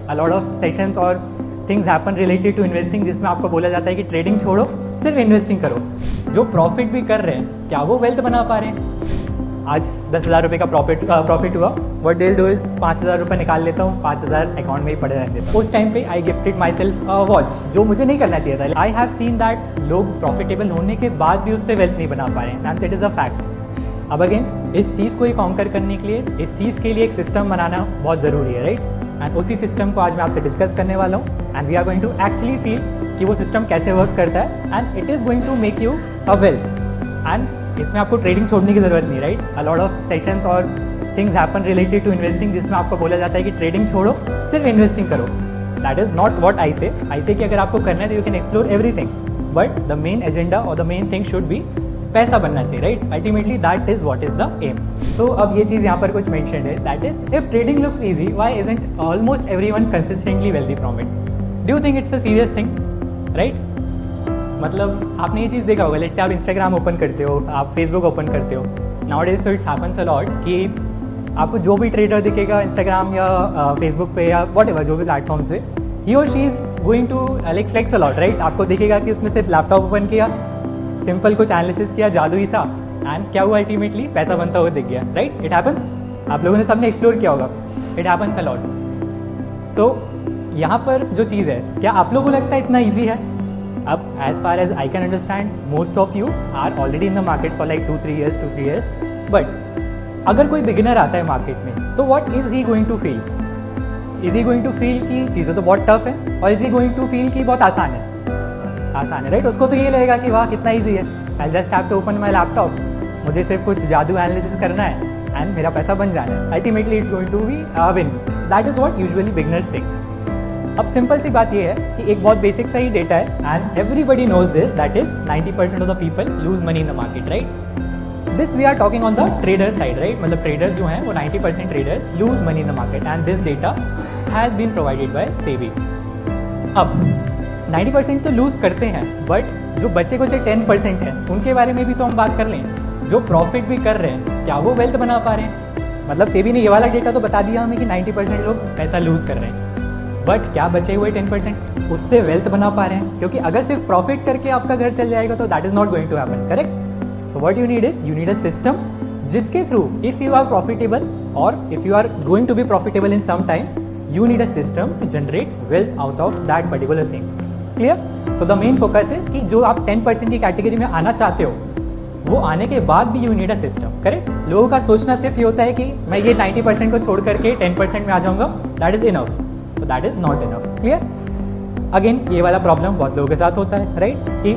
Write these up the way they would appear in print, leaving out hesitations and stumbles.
A lot of sessions और things happen related to investing, जिसमें आपको बोला जाता है कि ट्रेडिंग छोड़ो, सिर्फ इन्वेस्टिंग करो। जो प्रॉफिट भी कर रहे हैं, क्या वो वेल्थ बना पा रहे हैं? आज 10,000 रुपये का प्रॉफिट हुआ, वट डे डू इज 5,000 रुपये निकाल लेता हूँ, 5,000 अकाउंट में ही पड़े रहने देता हूँ। उस टाइम पे I gifted my self watch, जो मुझे नहीं करना चाहिए था। आई हैव सीन दैट लोग प्रॉफिटेबल होने के बाद भी उससे वेल्थ नहीं बना पा रहे हैं, and that is a fact. अब अगेन इस चीज़ को ही कॉन्कर करने के लिए, इस चीज़ के लिए एक सिस्टम बनाना बहुत ज़रूरी है, राइट? एंड उसी सिस्टम को आज मैं आपसे डिस्कस करने वाला हूँ, and we are going to actually feel कि वो सिस्टम कैसे वर्क करता है, and it is going to make you a wealth. And इसमें आपको ट्रेडिंग छोड़ने की ज़रूरत नहीं, right? A lot of sessions और things happen related to investing, जिसमें आपको बोला जाता है कि ट्रेडिंग छोड़ो, सिर्फ इन्वेस्टिंग करो। That is not what I say कि अगर आपको करना है तो you can explore everything, but the main agenda और the main thing should be पैसा बनना चाहिए, right? Ultimately that is what is the aim. So अब ये चीज़ यहाँ पर कुछ मेंशन है, that is if trading looks easy, why isn't almost everyone consistently wealthy from it? Do you think it's a serious thing, right? मतलब आपने ये चीज़ देखा होगा, लेट्स से आप इंस्टाग्राम ओपन करते हो, आप फेसबुक ओपन करते हो, नाउअडेज तो इट्स हैपन्स अ लॉट कि आपको जो भी ट्रेडर दिखेगा इंस्टाग्राम या फेसबुक पे या वॉट एवर जो भी प्लेटफॉर्म से, ही और she is going to like flex a lot, right? आपको दिखेगा कि उसने सिर्फ लैपटॉप ओपन किया, सिंपल कुछ एनालिसिस किया जादुई सा, एंड क्या हुआ अल्टीमेटली? पैसा बनता हुआ दिख गया, राइट? It happens. आप लोगों ने सबने एक्सप्लोर किया होगा, इट हैपन्स अ लॉट। सो यहाँ पर जो चीज़ है, क्या आप लोगों को लगता है इतना ईजी है? अब as far as I can understand, most of you are already in the markets for like 2-3 years, but अगर कोई बिगिनर आता है मार्केट में, तो what is he going to feel? Is he going to feel कि चीज़ें तो बहुत टफ है, और is he going to feel कि बहुत आसान है, राइट? उसको तो ये लगेगा कि वाह कितना ईजी है, I just have to open my laptop, मुझे सिर्फ कुछ जादू एनालिसिस करना है एंड मेरा पैसा बन जाना है। Ultimately it's going to be win. That is what usually beginners think. अब सिंपल सी बात यह है कि एक बहुत बेसिक सा ही डेटा है, and everybody knows this, that is 90% of the people lose money in the market, right? This we are talking on the trader side, right? मतलब ट्रेडर्स जो हैं वो 90% traders lose money in the market, and this data has been provided by SEBI. अब 90% तो loose करते हैं, but जो बच्चे कुछ 10% हैं, उनके बारे में भी तो हम बात कर लें। जो प्रॉफिट भी कर रहे हैं, क्या वो वेल्थ बना पा रहे हैं? मतलब सेबी ने ये वाला डेटा तो बता दिया हमें कि 90% लोग पैसा लूज कर रहे हैं, बट क्या बचे हुए 10% उससे वेल्थ बना पा रहे हैं? क्योंकि अगर सिर्फ प्रॉफिट करके आपका घर चल जाएगा तो that is not going to happen, correct? So what you need is, you need a system जिसके through if you are profitable और if you are going to be profitable in some time, you need a system to generate wealth out of that particular thing. Clear? So the main focus is कि जो आप 10% की category में आना चाहते हो, वो आने के बाद भी you need a system, correct? लोगों का सोचना सिर्फ ये होता है कि मैं ये 90% को छोड़ करके 10% में आ जाऊंगा, दैट इज इनफ, तो that is not enough. Clear? Again ये वाला प्रॉब्लम बहुत लोगों के साथ होता है, राइट? कि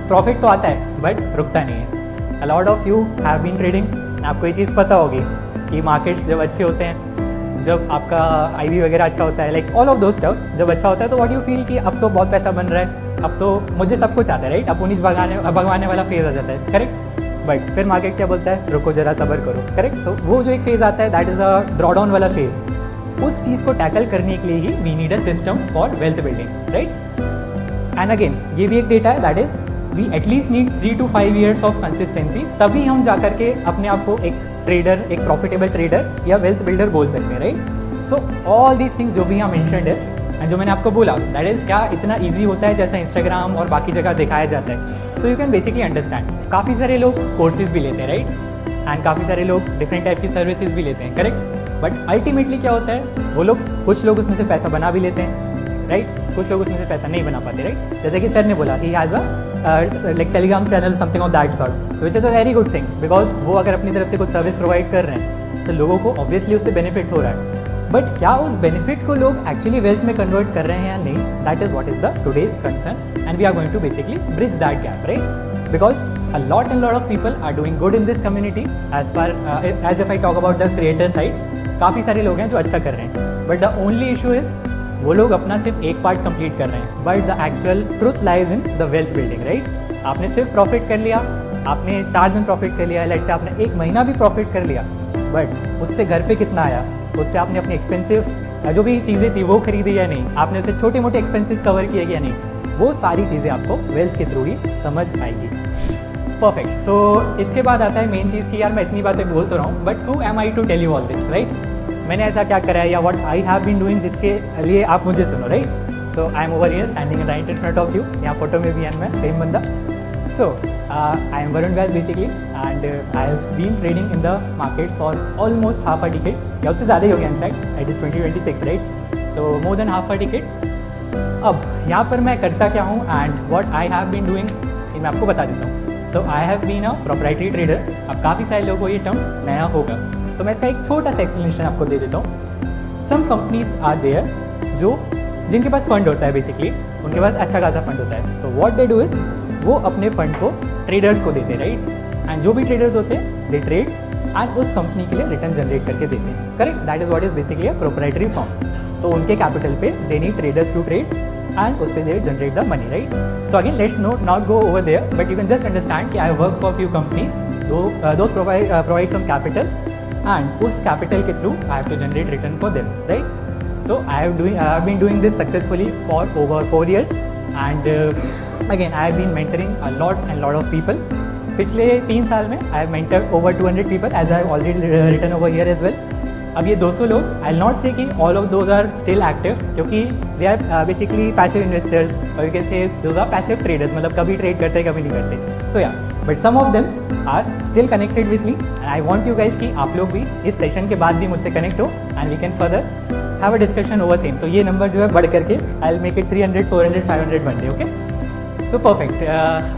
प्रॉफिट तो आता है बट रुकता नहीं है। A lot of you have been trading, आपको ये चीज़ पता होगी कि मार्केट्स जब अच्छे होते हैं, जब आपका आईवी वगैरह अच्छा होता है, लाइक ऑल ऑफ दो स्टफ्स जब अच्छा होता है, तो व्हाट यू फील कि अब तो बहुत पैसा बन रहा है, अब तो मुझे सब कुछ आता है, राइट? अब उन्नीस भगवाने वाला फेज आ जाता है, करेक्ट? बट फिर मार्केट क्या बोलता है? रुको जरा सब्र करो, करेक्ट? तो वो जो एक फेज़ आता है, दैट इज़ अ ड्रॉडाउन वाला फेज़। उस चीज़ को टैकल करने के लिए ही we need a system for wealth building, right? And again ये भी एक डेटा है, that is we at least need 3 to 5 years of consistency, तभी हम जा करके अपने आप को एक ट्रेडर, एक प्रॉफिटेबल ट्रेडर या वेल्थ बिल्डर बोल सकते हैं, right? So all these things जो भी यहाँ मेंशन्ड है, एंड जो मैंने आपको बोला, दैट इज़ क्या इतना ईजी होता है जैसा इंस्टाग्राम और बाकी जगह दिखाया जाता है? सो यू कैन बेसिकली अंडरस्टैंड। काफ़ी सारे लोग कोर्सेज भी लेते हैं, राइट? एंड काफ़ी सारे लोग डिफरेंट टाइप की सर्विसेज भी लेते हैं, करेक्ट? बट अल्टीमेटली क्या होता है, वो लोग, कुछ लोग उसमें से पैसा बना भी लेते हैं, राइट? कुछ लोग उसमें से पैसा नहीं बना पाते, राइट? जैसे कि सर ने बोला he has a like Telegram channel, something of that sort, which is a very good thing, because वो अगर अपनी तरफ से कुछ सर्विस प्रोवाइड कर रहे हैं तो लोगों को ऑब्वियसली उससे बेनिफिट हो रहा है। बट क्या उस बेनिफिट को लोग एक्चुअली वेल्थ में कन्वर्ट कर रहे हैं या नहीं, that is what is the today's concern, and we are going to basically bridge that gap, right? Because a lot of people are doing good in this community as if I talk about the creator side, काफ़ी सारे लोग हैं जो अच्छा कर रहे हैं, but the only issue is वो लोग अपना सिर्फ एक पार्ट कंप्लीट कर रहे हैं, but the actual truth lies in the wealth building, right? आपने सिर्फ प्रॉफिट कर लिया, आपने 4 दिन प्रॉफिट कर लिया, लेट्स से आपने 1 महीना भी प्रॉफिट कर लिया, बट उससे घर पे कितना आया, उससे आपने अपनी एक्सपेंसिव जो भी चीज़ें थी वो खरीदी या नहीं, आपने उससे छोटे मोटे एक्सपेंसेस कवर किए या नहीं, वो सारी चीज़ें आपको वेल्थ के थ्रू ही समझ आएगी। परफेक्ट। सो इसके बाद आता है मेन चीज़ की यार मैं इतनी बातें बोल तो रहा हूँ, but who am I to tell you all this, right? मैंने ऐसा क्या करा है या what I have been doing जिसके लिए आप मुझे सुनो, right? So I am over here standing right in front of you, यहाँ फोटो में भी है मैं सेम बंदा. So, I am Varun Vyas basically, and I have been trading in the markets for almost half a decade. या उससे ज़्यादा ही हो गया in fact. It is 2026, right? तो more than half a decade. अब यहाँ पर मैं करता क्या हूँ and what I have been doing, ये मैं आपको बता देता हूँ. So, I have been a proprietary trader. अब काफ़ी सारे लोगों को ये टर्म नया होगा, तो मैं इसका एक छोटा सा एक्सप्लेनेशन आपको दे देता हूँ. Some companies are there जो जिनके पास फंड होता है बेसिकली, उनके पास अच्छा खासा फंड होता है. तो what they do is वो अपने फंड को ट्रेडर्स को देते हैं, राइट? एंड जो भी ट्रेडर्स होते हैं दे ट्रेड एंड उस कंपनी के लिए रिटर्न जनरेट करके देते हैं, correct? That is what is basically a proprietary firm. तो उनके कैपिटल पे they need traders to trade and उस पर they generate the money, right? So again let's not go over there, but you can just understand कि I work for few companies, those provide some capital and उस capital के through I have to generate return for them, right? So I have been doing this successfully for over 4 years and again I have been mentoring a lot of people. पिछले 3 साल में I have mentored over 200 people as I have already written over here as well. अब ये 200 लोग, I will not say कि all of those are still active, क्योंकि they are basically passive investors or you can say those are passive traders, मतलब कभी trade करते कभी नहीं करते. So yeah, but some of them are still connected with me and I want you guys कि आप लोग भी इस सेशन के बाद भी मुझसे कनेक्ट हो and we can further have a discussion over same. तो ये नंबर जो है बढ़ करके I will make it 300, 400, 500 one day, okay? So perfect.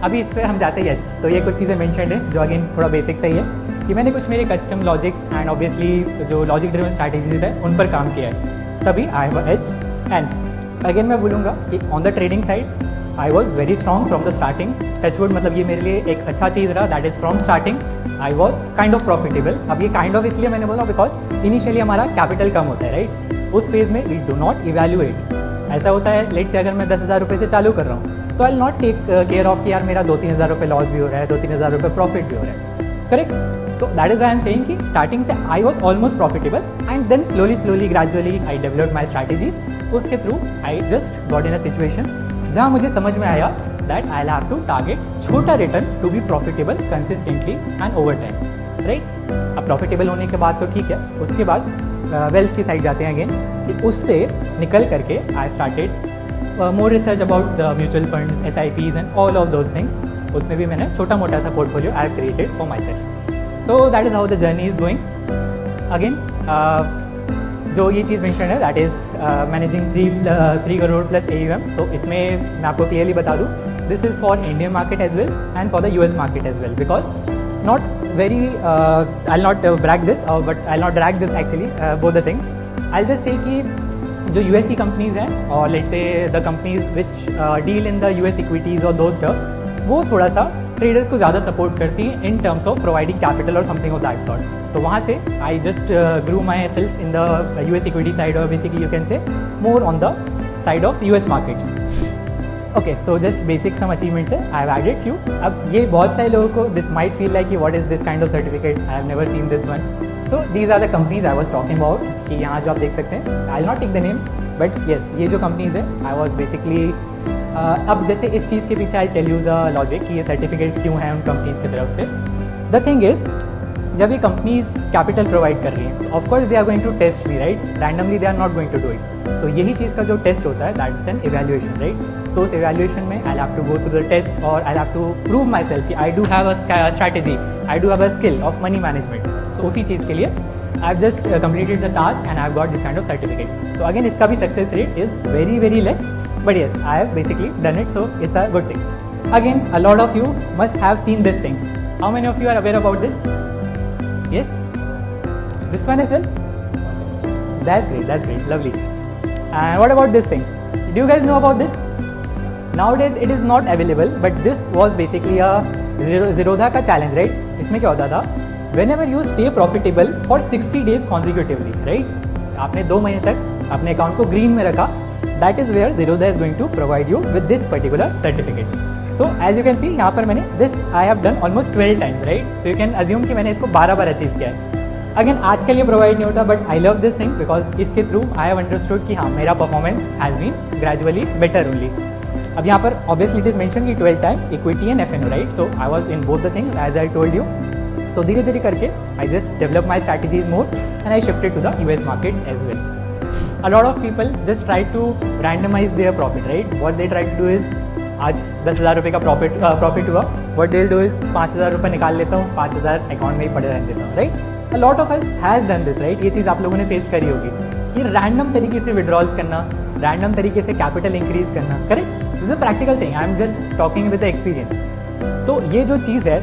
अभी इस पर हम जाते हैं. यस, तो ये कुछ चीज़ें मेंशन्ड है जो अगेन थोड़ा बेसिक सही है कि मैंने कुछ मेरे कस्टम लॉजिक्स एंड ऑब्वियसली जो लॉजिक ड्रिवन स्ट्रैटेजीज है उन पर काम किया है, तभी I have a edge. And again मैं बोलूँगा कि on the trading side I was very strong from the starting. Touchwood, मतलब ये मेरे लिए एक अच्छा चीज़ रहा. That is from starting I was kind of profitable. अब ये काइंड ऑफ इसलिए मैंने बोला बिकॉज इनिशियली हमारा कैपिटल कम होता है, राइट? उस फेज़ में वी डू नॉट इवैल्यूएट. ऐसा होता है लेट से अगर मैं 10,000 रुपये से चालू कर रहा हूँ तो I will not take care of कि यार मेरा 2-3 हज़ार रुपये लॉस भी हो रहा है, 2-3 हज़ार रुपये प्रॉफिट भी हो रहा है, करेक्ट? तो that is why I am saying कि स्टार्टिंग से I was almost profitable and then slowly gradually I developed my strategies. उसके through I just got in a situation जहाँ मुझे समझ में आया that I will have to target छोटा return to be profitable consistently and over time, right? अब profitable होने के बाद तो ठीक है, उसके बाद वेल्थ की साइड जाते हैं अगेन कि उससे निकल करके I started more research about the mutual funds, SIPs and all of those things. उसमें भी मैंने छोटा मोटा सा portfolio I have created for myself. So that is how the journey is going. Again जो ये चीज़ मेंशन है that is managing 3 crore plus AUM. So इसमें मैं आपको क्लियरली बता दूँ this is for Indian market as well and for the US market as well because not very I'll not brag this but I'll not drag this actually both the things. I'll just say कि जो US companies हैं और let's say the companies which deal in the US equities or those stuffs, वो थोड़ा सा traders को ज़्यादा support करती हैं in terms of providing capital or something of that sort. तो वहाँ से I just grew myself in the US equity side or basically you can say more on the side of US markets. Okay, so just basic some achievements है. I have added few. अब ये बहुत सारे लोगों को this might feel like कि what is this kind of certificate, I have never seen this one. So these are the companies I was talking about कि यहाँ जो आप देख सकते हैं, I will not take the name but yes ये जो कंपनीज है आई वाज बेसिकली अब जैसे इस चीज़ के पीछे I tell you the logic कि ये सर्टिफिकेट क्यों हैं उन कंपनीज की तरफ से. द थिंग इज़ जब ये कंपनीज कैपिटल प्रोवाइड कर रही हैं तो of course they are going to test me, right? Randomly they are not going to do it. So यही चीज़ का जो टेस्ट होता है that's an evaluation, right? So उस इवैल्यूएशन में I have to go through the test और I have to prove myself कि I do have a strategy, I do have a skill of money management. So उसी चीज़ के लिए I have just completed the task and I have got this kind of certificates. तो again इसका भी success rate is very less but yes I have basically done it, so it's a good thing. Again a lot of you must have seen this thing. How many of you are aware about this? Yes, this one as well. That's great, lovely. And what about this thing? Do you guys know about this? Nowadays it is not available, but this was basically a Zerodha का challenge, right? इसमें क्या होता था? Whenever you stay profitable for 60 days consecutively, right? आपने 2 महीने तक अपने account को ग्रीन में रखा, that is where Zerodha is going to provide you with this particular certificate. So as you can see यहाँ पर मैंने this I have done almost 12 times, right? So you can assume कि मैंने इसको 12 बार achieve किया है. अगेन आज के लिए प्रोवाइड नहीं होता but I love this thing because इसके थ्रू आई हैव अंडरस्टूड कि हाँ मेरा performance has been gradually better only. अब यहाँ पर ऑब्वियसली इट इज मेंशन कि 12 time equity and FNO, right? So I was in both the thing as I told you. तो धीरे धीरे करके I just develop my strategies more and I shifted to the US markets as well. A lot of people just try to randomize their profit, right? What they try to do is आज 10,000 रुपये का profit हुआ, what they'll do is 5,000 रुपये निकाल लेता हूँ, 5,000 account में ही पड़े रहने देता हूँ, right? A lot of us has done this, right? ये चीज़ आप लोगों ने फेस करी होगी कि रैंडम तरीके से विड्रॉल्स करना, रैंडम तरीके से कैपिटल इंक्रीज करना, correct? This is a practical thing, I am just talking with the experience. तो ये जो चीज़ है,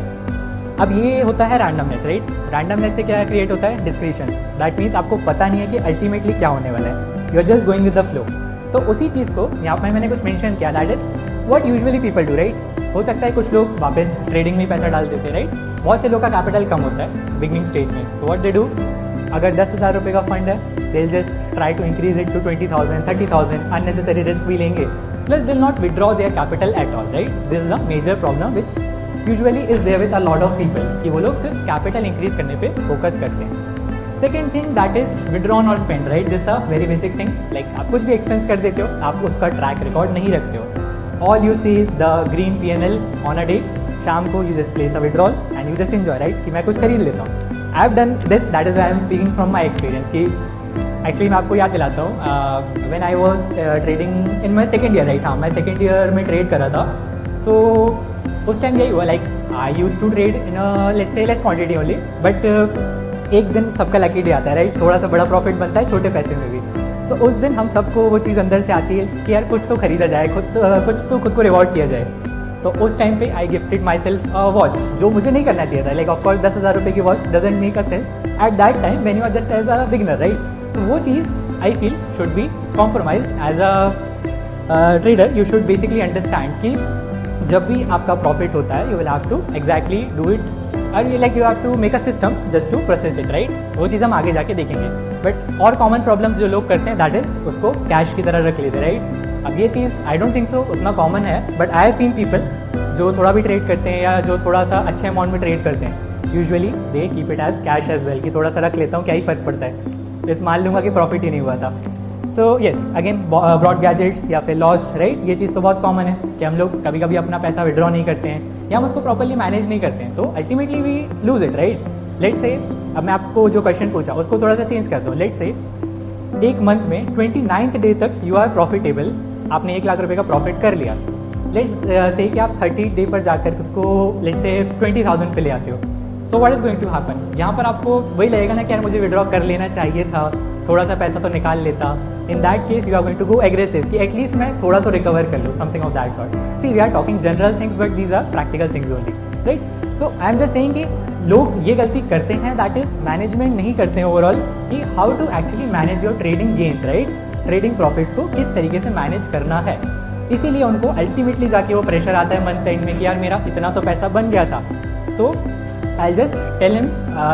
अब ये होता है रैंडमनेस, राइट? रैंडमनेस से क्या क्रिएट होता है? डिस्क्रिशन. दैट मीन्स आपको पता नहीं है कि अल्टीमेटली क्या होने वाला है, you are just going with the flow. तो उसी चीज़ को यहाँ पर मैंने कुछ मेंशन किया, that is what usually people do, right? हो सकता है कुछ लोग वापस ट्रेडिंग में पैसा डाल देते हैं, राइट? बहुत से लोग का कैपिटल कम होता है बिगनिंग स्टेज में, तो व्हाट दे डू, अगर 10,000 रुपये का फंड है, they just try to increase it to 20,000, 30,000, unnecessary risk भी लेंगे, plus they not withdraw their capital at all, right? This is a major problem which usually is there with a lot of people, कि वो लोग सिर्फ capital increase करने पे focus करते हैं. Second thing that is withdrawn और spend, right? This a very basic thing. Like आप कुछ भी एक्सपेंस कर देते हो, आप उसका ट्रैक रिकॉर्ड नहीं रखते हो. All you see is the green P&L on a day. शाम को you just place a withdrawal and you just enjoy, right? कि मैं कुछ खरीद लेता हूँ. I have done this, that is I am speaking from my experience. कि actually मैं आपको याद दिलाता हूँ, when I was trading in my second year, right? हाँ, मैं सेकेंड ईयर में ट्रेड करा था. सो उस टाइम यही हुआ, like I use to trade in let's say less quantity only, but एक दिन सबका लकी डे आता है, राइट? थोड़ा सा बड़ा प्रॉफिट बनता है छोटे पैसे में भी. सो उस दिन हम सबको वो चीज़ अंदर से आती है कि यार कुछ तो खरीदा जाए, कुछ तो खुद को रिवॉर्ड किया जाए. तो उस टाइम पे I gifted my self watch, जो मुझे नहीं करना चाहिए था. लाइक ऑफकोर्स 10,000 रुपये की watch doesn't make a sense at that time when you are just as a beginner, right? तो वो चीज़ I feel should be compromised as a trader. You should basically understand कि जब भी आपका प्रॉफिट होता है, you will have to exactly do it, और like you have to make a system just to process it, right? वो चीज़ हम आगे जाके देखेंगे. बट और कॉमन प्रॉब्लम्स जो लोग करते हैं, दैट इज उसको कैश की तरह रख लेते हैं, राइट? अब ये चीज़ आई डोंट थिंक सो उतना कॉमन है, but I have seen people जो थोड़ा भी ट्रेड करते हैं या जो थोड़ा सा अच्छे अमाउंट में ट्रेड करते हैं, usually they keep it as cash as well, कि थोड़ा सा रख लेता हूँ, क्या ही फ़र्क पड़ता है, जस्ट मान लूँगा कि प्रॉफिट ही नहीं हुआ था. So yes, again broad gadgets या फिर लॉस्ट, राइट? ये चीज़ तो बहुत कॉमन है कि हम लोग कभी कभी अपना पैसा विड्रॉ नहीं करते हैं या हम उसको प्रॉपरली मैनेज नहीं करते हैं, तो ultimately we lose it, right? Let's say अब मैं आपको जो क्वेश्चन पूछा उसको थोड़ा सा चेंज करता हूँ. लेट्स से एक मंथ में 29th डे तक यू आर प्रॉफिटेबल, आपने 1 लाख रुपये का प्रॉफिट कर लिया. लेट्स से कि आप 30 डे पर जाकर उसको लेट्स से 20,000 पे ले आते हो. So what is going to happen? यहाँ पर आपको वही लगेगा ना कि यार मुझे विड्रॉ कर लेना चाहिए था, थोड़ा सा पैसा तो निकाल लेता. In that case you are going to go aggressive कि एटलीस्ट मैं थोड़ा तो रिकवर कर लूँ, something of that sort. See, we are talking general things but these are practical things only, right? So I am just saying कि लोग ये गलती करते हैं, दैट इज मैनेजमेंट नहीं करते हैं ओवरऑल, कि how to actually manage your trading gains, right? Trading profits को किस तरीके से मैनेज करना है. इसीलिए उनको अल्टीमेटली जाके वो प्रेशर आता है मंथ एंड में कि यार मेरा इतना तो पैसा बन गया था. तो आई जस्ट टेल हिम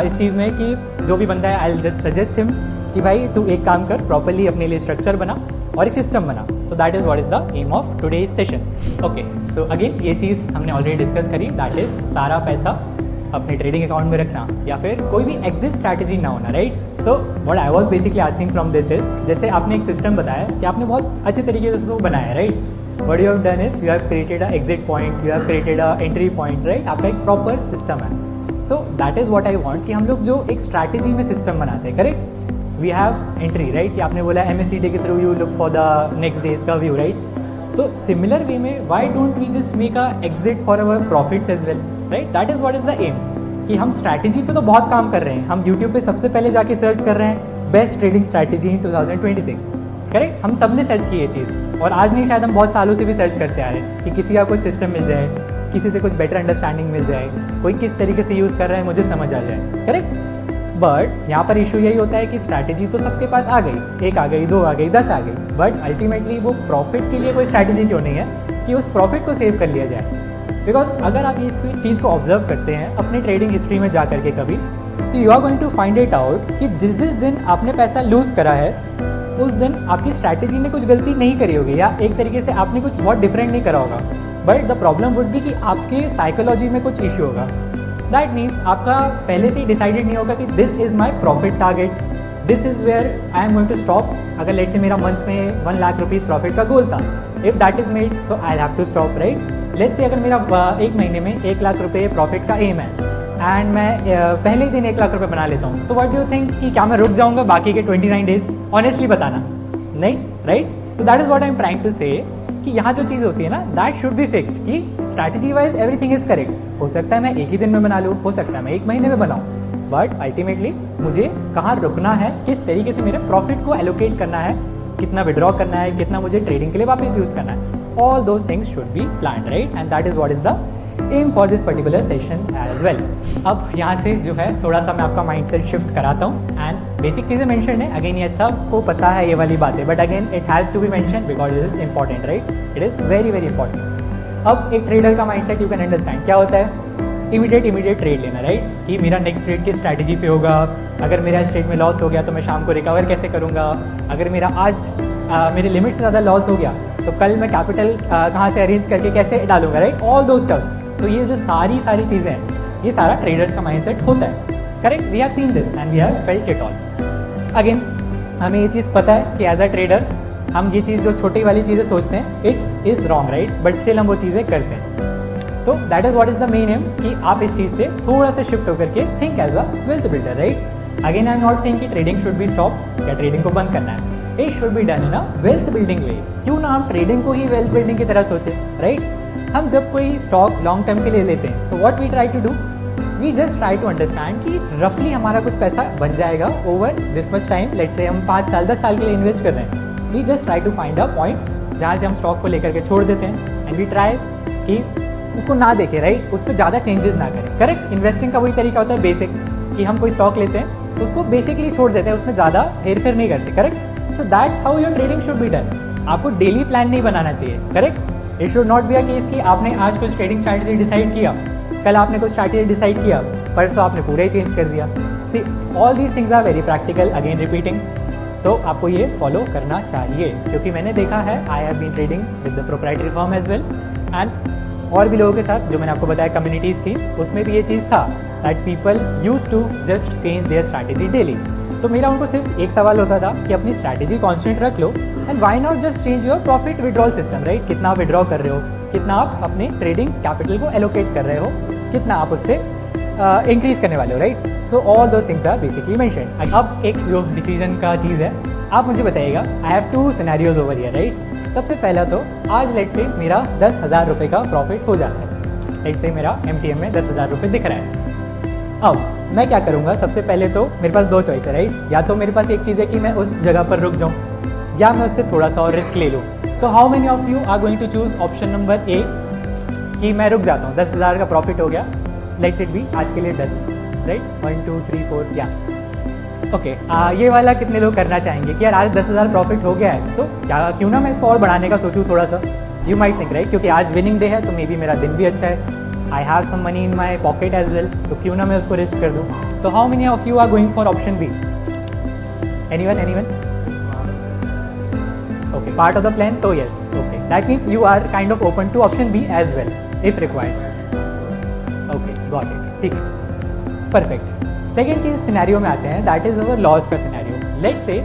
इस चीज़ में कि जो भी बंदा है, आई जस्ट सजेस्ट हिम कि भाई तू एक काम कर, प्रॉपरली अपने लिए स्ट्रक्चर बना और एक सिस्टम बना. So that is what is the aim of today's session. Okay, so again ये चीज़ हमने ऑलरेडी डिस्कस करी, दैट इज़ सारा पैसा अपने ट्रेडिंग अकाउंट में रखना या फिर कोई भी एग्जिट स्ट्रैटेजी ना होना, right? So what I was basically asking from this is, जैसे आपने एक सिस्टम बताया कि आपने बहुत अच्छे तरीके से उसको बनाया है, right? What you have done is you have created a exit point, you have created a entry point, right? आपका एक प्रॉपर सिस्टम है. सो that is what I want कि हम लोग जो एक स्ट्रैटेजी में सिस्टम बनाते हैं, correct? We have entry, right? कि आपने बोला MACD के through you look for the next days का व्यू, राइट? तो सिमिलर वे में why don't we just make a exit for our profits as well, right? That is what is the aim. कि हम स्ट्रैटेजी पे तो बहुत काम कर रहे हैं, हम यूट्यूब पे सबसे पहले जाके सर्च कर रहे हैं best trading strategy in 2026, correct? हम सब ने सर्च की ये चीज़, और आज नहीं, शायद हम बहुत सालों से भी सर्च करते आ रहे हैं कि किसी का कुछ सिस्टम मिल जाए, किसी से कुछ बेटर अंडरस्टैंडिंग मिल जाए, कोई किस तरीके से यूज़ कर रहा है मुझे समझ आ जाए, करेक्ट? बट यहाँ पर इशू यही होता है कि स्ट्रैटेजी तो सबके पास आ गई, 1 आ गई, 2 आ गई, 10 आ गई, बट अल्टीमेटली वो प्रॉफिट के लिए कोई स्ट्रैटेजी क्यों नहीं है कि उस प्रॉफिट को सेव कर लिया जाए? बिकॉज अगर आप इस चीज़ को ऑब्जर्व करते हैं अपने ट्रेडिंग हिस्ट्री में जा करके कभी, तो you are going to find it out कि जिस दिन आपने पैसा लूज़ करा है उस दिन आपकी स्ट्रैटेजी ने कुछ गलती नहीं करी होगी, या एक तरीके से आपने कुछ बहुत डिफरेंट नहीं करा होगा, but the problem would be कि आपके साइकोलॉजी में कुछ इशू होगा. दैट मीन्स आपका पहले से ही डिसाइडेड नहीं होगा कि this is my profit target, this is where I am going to stop. अगर लेट से मेरा मंथ में 1 लाख रुपीज़ प्रॉफिट का गोल था, if that is made so I have to stop, right? Let's say अगर मेरा 1 महीने में 1 लाख रुपये प्रॉफिट का एम है एंड मैं पहले ही दिन 1 लाख रुपए बना लेता हूँ, तो व्हाट डू यू थिंक कि क्या मैं रुक जाऊँगा बाकी के 29 डेज? ऑनेस्टली बताना, नहीं, राइट? तो that is what I am trying to say कि यहाँ जो चीज़ होती है ना, दैट शुड बी फिक्स्ड कि strategy wise everything is correct. हो सकता है मैं एक ही दिन में बना लूँ, हो सकता है मैं 1 महीने में बनाऊँ, बट अल्टीमेटली मुझे कहाँ रुकना है, किस तरीके से मेरे प्रॉफिट को एलोकेट करना है, कितना विड्रॉ करना है, कितना मुझे ट्रेडिंग के लिए वापस यूज़ करना है, all those things should be plan, right? And that is what is the aim for this particular session as well. अब यहाँ से जो है थोड़ा सा मैं आपका माइंडसेट शिफ्ट कराता हूँ एंड बेसिक चीज़ें मेंशन है। अगेन ये सबको पता है ये वाली बातें, but again it has to be mention because this is important, right? It is very very important. अब एक ट्रेडर का माइंडसेट यू कैन अंडरस्टैंड क्या होता है, इमीडिएट ट्रेड लेना, राइट? कि मेरा नेक्स्ट ट्रेड किस स्ट्रैटेजी पे होगा, अगर मेरा इस ट्रेड में लॉस हो गया तो मैं शाम को रिकवर कैसे करूँगा, अगर मेरा आज मेरे लिमिट से ज़्यादा लॉस हो गया तो कल मैं कैपिटल कहाँ से अरेंज करके कैसे डालूंगा, राइट? ऑल दो स्टफ्स। तो ये जो सारी चीज़ें हैं, ये सारा ट्रेडर्स का माइंडसेट होता है, correct? We have seen this and we have felt it all. Again हमें ये चीज़ पता है कि एज अ ट्रेडर हम ये चीज़ जो छोटी वाली चीज़ें सोचते हैं, it is wrong, right? But still हम वो चीज़ें करते हैं। तो that is what is the main M कि आप इस चीज़ से थोड़ा सा शिफ्ट होकर के think as a wealth builder, right? Again I am not saying कि ट्रेडिंग शुड बी स्टॉप या ट्रेडिंग को बंद करना है, it should be done in a wealth building way. क्यों ना हम ट्रेडिंग को ही वेल्थ बिल्डिंग की तरह सोचें, राइट? हम जब कोई स्टॉक लॉन्ग टर्म के लिए लेते हैं तो what we try to do, we just try to understand कि रफली हमारा कुछ पैसा बन जाएगा over this much time. Let's say हम 5 साल 10 साल के लिए इन्वेस्ट कर रहे हैं, we just try to find a point जहाँ से हम स्टॉक को लेकर के छोड़ देते हैं एंड वी ट्राई कि उसको ना देखें, राइट? उस पर ज़्यादा चेंजेस ना करें, करेक्ट? इन्वेस्टिंग का वही तरीका होता है बेसिक, कि हम कोई स्टॉक लेते हैं उसको बेसिकली छोड़ देते हैं, उसमें ज़्यादा हेर फेर नहीं करते, correct? So that's how your trading should be done. आपको डेली प्लान नहीं बनाना चाहिए, correct? It should not be a case कि आपने आज कुछ ट्रेडिंग स्ट्रैटेजी डिसाइड किया, कल आपने कुछ स्ट्रैटेजी डिसाइड किया, परसों आपने पूरा ही चेंज कर दिया। See all these things are very practical, again repeating. तो आपको ये फॉलो करना चाहिए, क्योंकि मैंने देखा है, I have been trading with the proprietary firm as well and और भी लोगों के साथ जो मैंने आपको बताया कम्युनिटीज़ थी, उसमें भी ये चीज़ था that people use to just change their strategy daily. तो मेरा उनको सिर्फ एक सवाल होता था कि अपनी स्ट्रैटेजी कांस्टेंट रख लो and why not just change your profit withdrawal system, right? कितना आप विड्रॉ कर रहे हो, कितना आप अपने ट्रेडिंग कैपिटल को एलोकेट कर रहे हो, कितना आप उससे इंक्रीज करने वाले हो, right? So all those things are basically mentioned. अब एक जो डिसीजन का चीज़ है, आप मुझे बताइएगा, I have 2 scenarios over here, right? सबसे पहला तो आज लेट से मेरा 10,000 रुपये का प्रॉफिट हो जाता है, लेट से मेरा MTM में 10,000 रुपये दिख रहा है। अब मैं क्या करूँगा, सबसे पहले तो मेरे पास 2 चॉइस है, राइट? या तो मेरे पास एक चीज़ है कि मैं उस जगह पर रुक जाऊँ, या मैं उससे थोड़ा सा और रिस्क ले लूँ। तो how many of you are going to choose option number A कि मैं रुक जाता हूँ, 10,000 का प्रॉफिट हो गया, लेट इट बी, आज के लिए डन, राइट? 1 2 3 4 या ओके। ये वाला कितने लोग करना चाहेंगे कि यार आज 10,000 प्रॉफिट हो गया है, तो क्या क्यों ना मैं इसको और बढ़ाने का सोचूं थोड़ा सा? You might think, right? क्योंकि आज विनिंग डे है तो मे बी मेरा दिन भी अच्छा है, I have some money in my pocket as well, तो क्यों ना मैं उसको रिस्क कर दूँ? तो how many of you are going for option B? Anyone? Okay, part of the plan, तो yes, okay, that means you are kind of open to option B as well if required. Okay, got it, ठीक, perfect. Second चीज़ scenario में आते हैं, that is our loss का scenario. Let's say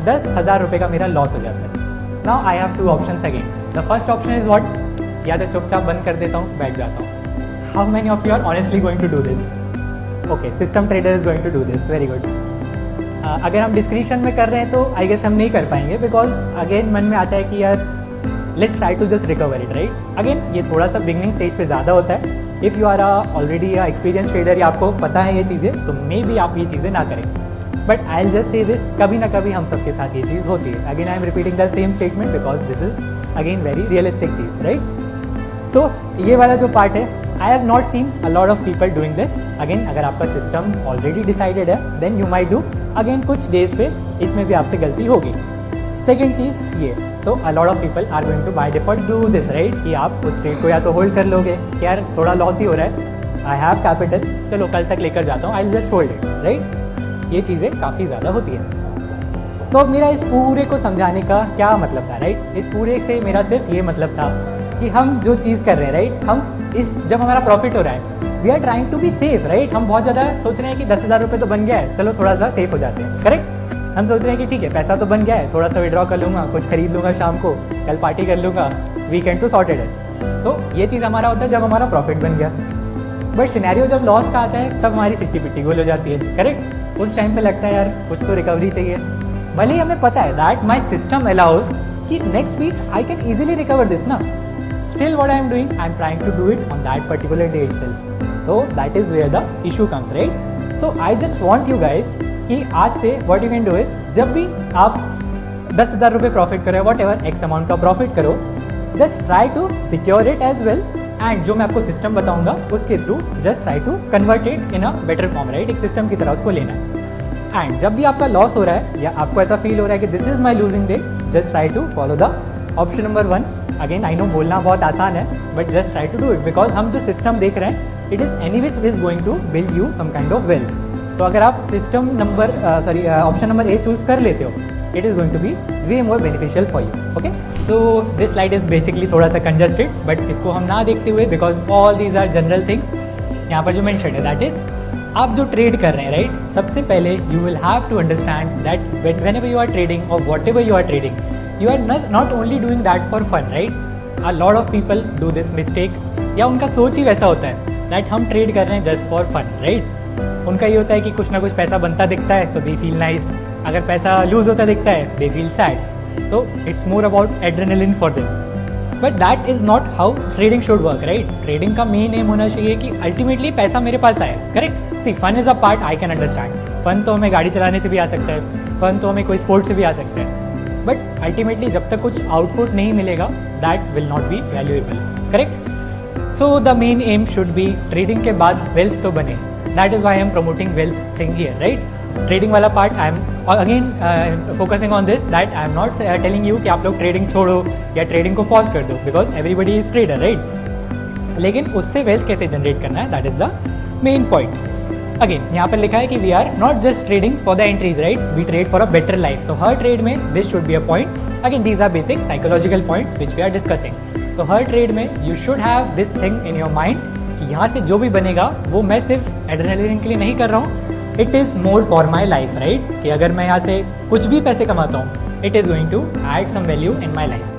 10,000 रुपये का मेरा लॉस हो जाता है। Now I have 2 options again. The first option is what, या तो चुपचाप बंद कर देता हूँ, बैठ जाता हूँ। How many of you are honestly going to do this? Okay, system trader is going to do this, very good. अगर हम डिस्क्रिप्शन में कर रहे हैं तो आई गेस हम नहीं कर पाएंगे, बिकॉज अगेन मन में आता है कि यार let's try to just recover it, right? Again ये थोड़ा सा बिगनिंग स्टेज पे ज़्यादा होता है। If you are already experience trader या आपको पता है ये चीज़ें, तो मे बी आप ये चीज़ें ना करें, but I will just say this, कभी ना कभी हम सबके साथ ये चीज़ होती है। Again I am repeating the same statement because this is again very realistic चीज़, राइट? तो ये वाला जो पार्ट है, I have not seen a lot of people doing this. Again अगर आपका सिस्टम ऑलरेडी डिसाइडेड है then you might do, again कुछ डेज पे इसमें भी आपसे गलती होगी। सेकेंड चीज़ ये, तो a lot of people are going to by default do this, right? कि आप उस ट्रेड को या तो होल्ड कर लोगे कि यार थोड़ा लॉस ही हो रहा है, आई हैव कैपिटल, चलो कल तक लेकर जाता हूँ, I will just hold it, right? ये चीज़ें काफ़ी ज़्यादा होती हैं। तो अब मेरा इस पूरे को समझाने का क्या मतलब था, राइट? इस पूरे से मेरा सिर्फ ये मतलब था कि हम जो चीज़ कर रहे हैं, राइट? हम इस जब हमारा प्रॉफिट हो रहा है, we are trying to be safe, right? हम बहुत ज़्यादा सोच रहे हैं कि 10,000 रुपये तो बन गया है, चलो थोड़ा सा सेफ हो जाते हैं, करेक्ट? हम सोच रहे हैं कि ठीक है पैसा तो बन गया है, थोड़ा सा विड्रॉ कर लूँगा, कुछ खरीद लूँगा शाम को, कल पार्टी कर लूँगा, वीकेंड तो सॉर्टेड है। तो ये चीज़ हमारा होता है जब हमारा प्रॉफिट बन गया। बट सिनेरियो जब लॉस का आता है तब हमारी सिट्टी पिट्टी गोल हो जाती है, करेक्ट। उस टाइम पे लगता है यार कुछ तो रिकवरी चाहिए, भले ही हमें पता है दैट माई सिस्टम अलाउज कि next week I can easily recover this ना, still what I am doing, I am trying to do it on that particular day itself. तो that is where the issue comes, right. So I just want you guys कि आज से what you can do is, जब भी आप 10,000 रुपये profit करो, whatever X amount का प्रॉफिट करो, just try to secure it as well, and जो मैं आपको सिस्टम बताऊंगा उसके through just try to convert it in a better form, right. एक सिस्टम की तरह उसको लेना है। एंड जब भी आपका लॉस हो रहा है या आपको ऐसा फील हो रहा है कि this is my losing day, just try to follow the option number 1। Again I know बोलना बहुत आसान है, but just try to do it, because हम जो सिस्टम देख रहे हैं it is any which is going to build you some kind of wealth. तो अगर आप system number option number A choose कर लेते हो, it is going to be way more beneficial for you, okay. So this slide is basically थोड़ा सा congested, but इसको हम ना देखते हुए, because all these are general things यहाँ पर जो मेंशन है, दैट इज आप जो ट्रेड कर रहे हैं, राइट, सबसे पहले you will have to understand that whenever you are trading और whatever you are trading, you are not only doing that for fun, right. A lot of people do this mistake, या उनका सोच ही वैसा होता है that हम trade कर रहे हैं जस्ट फॉर फन, राइट। उनका ये होता है कि कुछ ना कुछ पैसा बनता दिखता है तो दे फील नाइस, अगर पैसा लूज होता दिखता है they feel sad, so it's more about adrenaline for them. But that is not how trading should work, right. Trading का मेन एम होना चाहिए कि अल्टीमेटली पैसा मेरे पास आए, correct. See fun is a part, I can understand, fun तो हमें गाड़ी चलाने से भी आ सकता है, फन तो हमें कोई स्पोर्ट से भी आ सकता है, बट अल्टीमेटली जब तक कुछ आउटपुट नहीं मिलेगा that will not be valuable, correct. So the main aim should be trading के बाद वेल्थ तो बने, that is why I am promoting wealth thing here, right. Trading वाला part I am again focusing on this, that I am not telling you कि आप लोग trading छोड़ो या ट्रेडिंग को पॉज कर दो, because everybody is trader, right. लेकिन उससे वेल्थ कैसे जनरेट करना है, that is the main point. Again यहाँ पर लिखा है कि we are not just trading for the entries, right, we trade for a better life. तो हर ट्रेड में this should be a point. Again these are basic psychological points which we are discussing. तो हर trade में you should have this thing in your mind कि यहाँ से जो भी बनेगा वो मैं सिर्फ एड्रेनलिन के लिए नहीं कर रहा हूँ, it is more for my life, right. कि अगर मैं यहाँ से कुछ भी पैसे कमाता हूँ, it is going to add some value in my life.